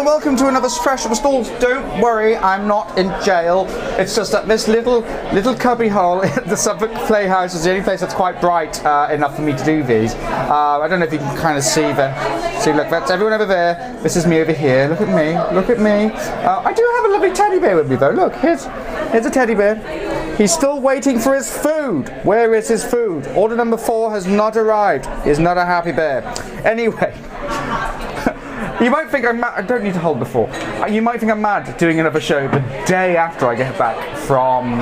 welcome to another fresh from stalls. Don't worry, I'm not in jail. It's just that this little cubby hole in the Southwark Playhouse is the only place that's quite bright enough for me to do these. I don't know if you can kind of see look, that's everyone over there. This is me over here. Look at me. Look at me. I do have a lovely teddy bear with me though. Look, here's a teddy bear. He's still waiting for his food. Where is his food? Order number 4 has not arrived. He's not a happy bear. Anyway. You might think I'm mad. I don't need to hold the 4. You might think I'm mad doing another show the day after I get back from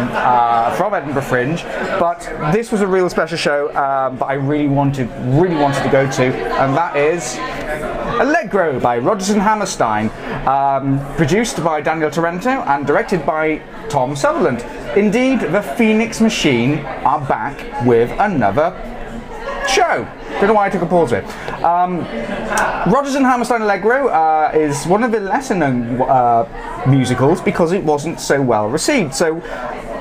Edinburgh Fringe, but this was a real special show that I really wanted to go to, and that is Allegro by Rodgers Hammerstein, produced by Daniel Torrento and directed by Tom Sutherland. Indeed, the Phoenix Machine are back with another show. Don't know why I took a pause there. Rodgers Hammerstein Allegro is one of the lesser known musicals because it wasn't so well received. So,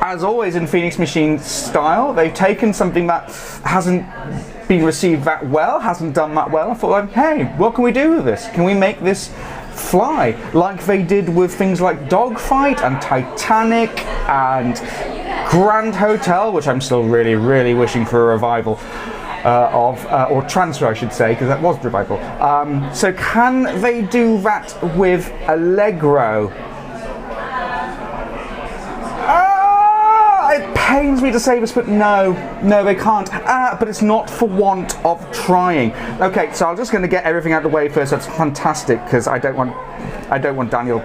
as always in Phoenix Machine style, they've taken something that hasn't been received that well, hasn't done that well, and thought, like, hey, what can we do with this? Can we make this fly? Like they did with things like Dogfight and Titanic and Grand Hotel, which I'm still really, really wishing for a revival or transfer, I should say, because that was revival. So can they do that with Allegro? It pains me to say this, but no, they can't. But it's not for want of trying. Okay, so I'm just going to get everything out of the way first. That's fantastic, because I don't want Daniel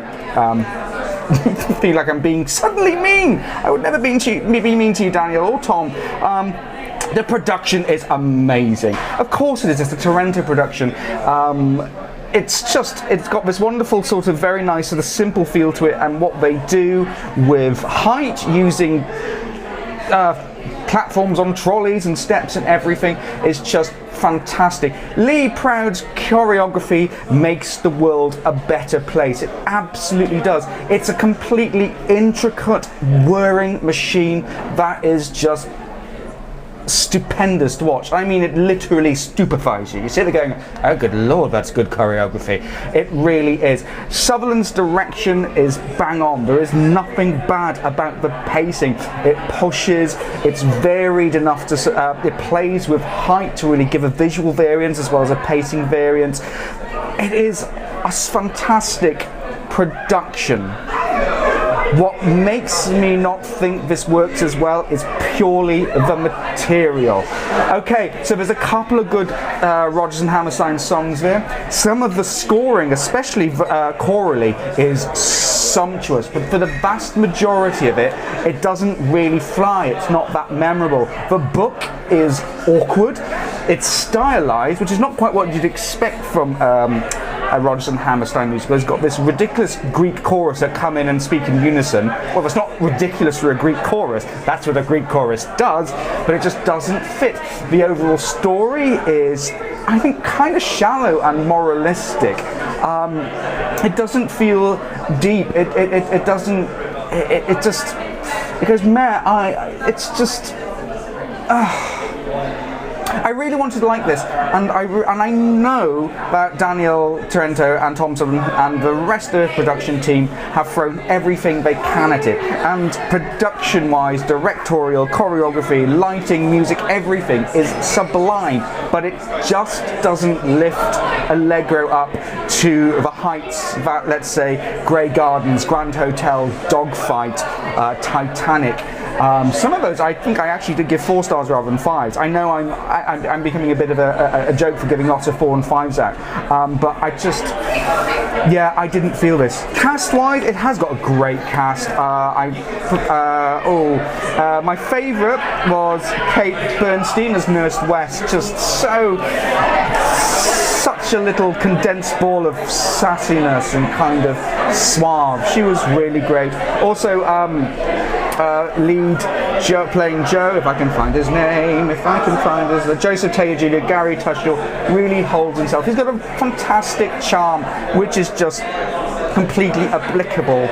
feel like I'm being suddenly mean. I would never be mean to you, Daniel or Tom. The production is amazing. Of course it is. It's a Torrento production. It's got this wonderful sort of very nice sort of simple feel to it, and what they do with height using platforms on trolleys and steps and everything is just fantastic. Lee Proud's choreography makes the world a better place. It absolutely does. It's a completely intricate whirring machine that is just stupendous to watch. I mean, it literally stupefies you. You sit there going, oh good lord, that's good choreography. It really is. Sutherland's direction is bang on. There is nothing bad about the pacing. It pushes, it's varied enough to, it plays with height to really give a visual variance as well as a pacing variance. It is a fantastic production. What makes me not think this works as well is purely the material. Okay, so there's a couple of good Rodgers and Hammerstein songs there. Some of the scoring, especially chorally, is sumptuous, but for the vast majority of it, it doesn't really fly. It's not that memorable. The book is awkward. It's stylized, which is not quite what you'd expect from a Rodgers and Hammerstein musical. It's got this ridiculous Greek chorus that come in and speak in unison. Well, it's not ridiculous for a Greek chorus. That's what a Greek chorus does, but it just doesn't fit. The overall story is, I think, kind of shallow and moralistic. It doesn't feel deep. It doesn't. It just. It goes meh. It's just. I really wanted to like this, and I know that Daniel Torrento and Tom Sutherland and the rest of the production team have thrown everything they can at it. And production-wise, directorial, choreography, lighting, music, everything is sublime. But it just doesn't lift Allegro up to the heights that, let's say, Grey Gardens, Grand Hotel, Dogfight, Titanic. Some of those, I think I actually did give 4 stars rather than 5s. I know I'm becoming a bit of a joke for giving lots of 4 and 5s out, but I just, yeah, I didn't feel this. Cast-wise, it has got a great cast. My favourite was Kate Bernstein as Nurse West. Just such a little condensed ball of sassiness and kind of suave. She was really great. Also, lead Joe, playing Joe, if I can find his name, Joseph Taylor Jr., Gary Tushel, really holds himself. He's got a fantastic charm, which is just completely applicable.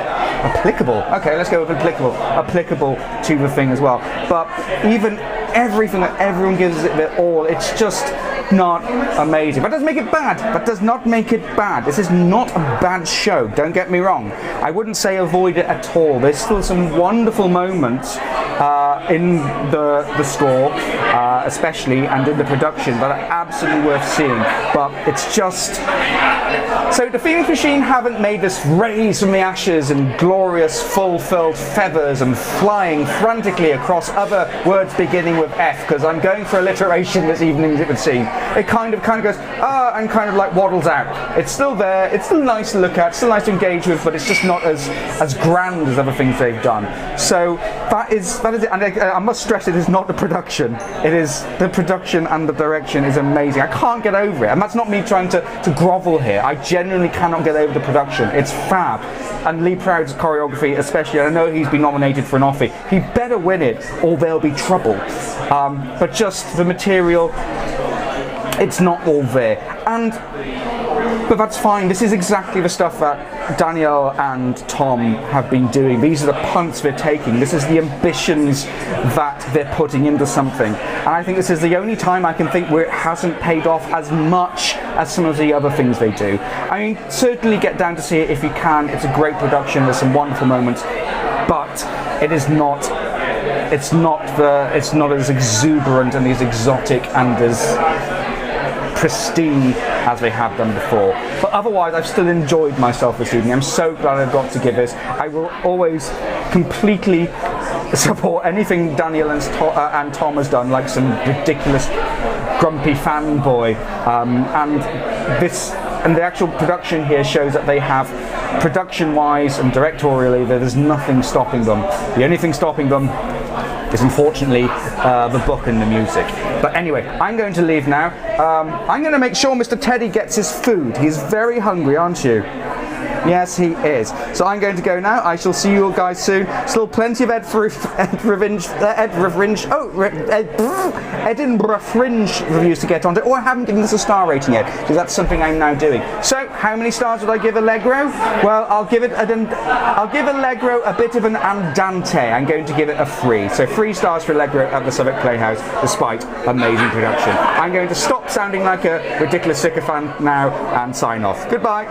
Okay, let's go with applicable to the thing as well. But even everything that everyone gives it their all, it's just not amazing. That doesn't make it bad. That does not make it bad. This is not a bad show, don't get me wrong. I wouldn't say avoid it at all. There's still some wonderful moments in the score, especially, and in the production, that are absolutely worth seeing. But it's just... So the Phoenix Machine haven't made this raise from the ashes and glorious fulfilled feathers and flying frantically across other words beginning with F, because I'm going for alliteration this evening, as it would seem. It kind of goes, and kind of like waddles out. It's still there, it's still nice to look at, still nice to engage with, but it's just not as grand as other things they've done. So that is it, and I must stress, it is not the production. It is the production, and the direction is amazing. I can't get over it, and that's not me trying to grovel here. I genuinely cannot get over the production. It's fab. And Lee Proud's choreography especially, I know he's been nominated for an Offie. He better win it or there'll be trouble. But just the material, it's not all there. But that's fine. This is exactly the stuff that Danielle and Tom have been doing. These are the punts they're taking. This is the ambitions that they're putting into something. And I think this is the only time I can think where it hasn't paid off as much as some of the other things they do. I mean, certainly get down to see it if you can. It's a great production. There's some wonderful moments, but it is not. It's not as exuberant and as exotic and as pristine as they have done before. But otherwise, I've still enjoyed myself this evening. I'm so glad I've got to give this. I will always completely support anything Daniel and Tom has done, like some ridiculous grumpy fanboy. And the actual production here shows that they have, production-wise and directorially, there's nothing stopping them. The only thing stopping them is unfortunately the book and the music. But anyway, I'm going to leave now. I'm going to make sure Mr. Teddy gets his food. He's very hungry, aren't you? Yes, he is. So I'm going to go now. I shall see you all guys soon. Still plenty of Edinburgh Fringe reviews to get onto. Oh, I haven't given this a star rating yet, because that's something I'm now doing. So, how many stars would I give Allegro? Well, I'll give Allegro a bit of an andante. I'm going to give it a 3. So 3 stars for Allegro at the Southwark Playhouse, despite amazing production. I'm going to stop sounding like a ridiculous sycophant now and sign off. Goodbye.